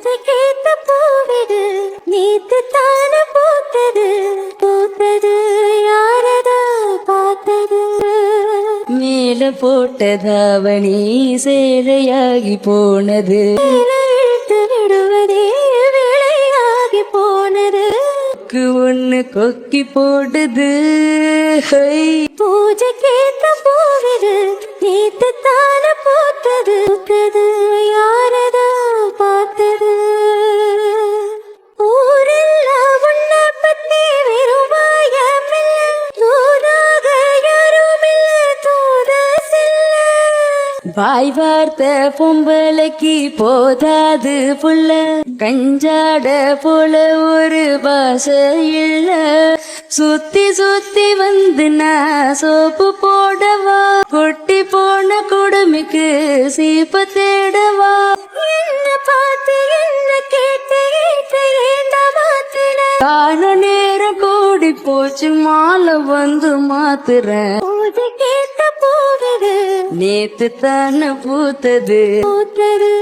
பூஜை கேட்ட பூவிடு நேத்து தான பூத்தது பூத்தது யாரதா பார்த்தது மேல போட்டதாவணி சேலையாகி போனது இழுத்து விடுவதே வேலையாகி போனது ஒண்ணு கொக்கி போடுது பூஜை கேட்ட பூவிடு நேத்து தான பூத்தது பூத்தது யாரதா பார்த்தது ஊரெல்லாம் உன்னை பத்தி வெறும் வாயமில்ல தூதாக யாருமில்ல தூத செல்ல வாய் வார்த்த பொம்பளைக்கு போதாது புள்ள கஞ்சாட போல ஒரு பாசை இல்ல சுத்தி சுத்தி வந்து நான் சோப்பு போடவா கொட்டி போன கொடுமைக்கு சீப்ப தேடவா என்ன பார்த்து என்ன கேட்டு கேட்டு ஏண்டா மாத்தின கால நேரம் கூடி போச்சு மாலை வந்து மாத்துறேன் பூஜை கேட்ட பூவிடு நேத்து தானே பூத்தது பூத்தது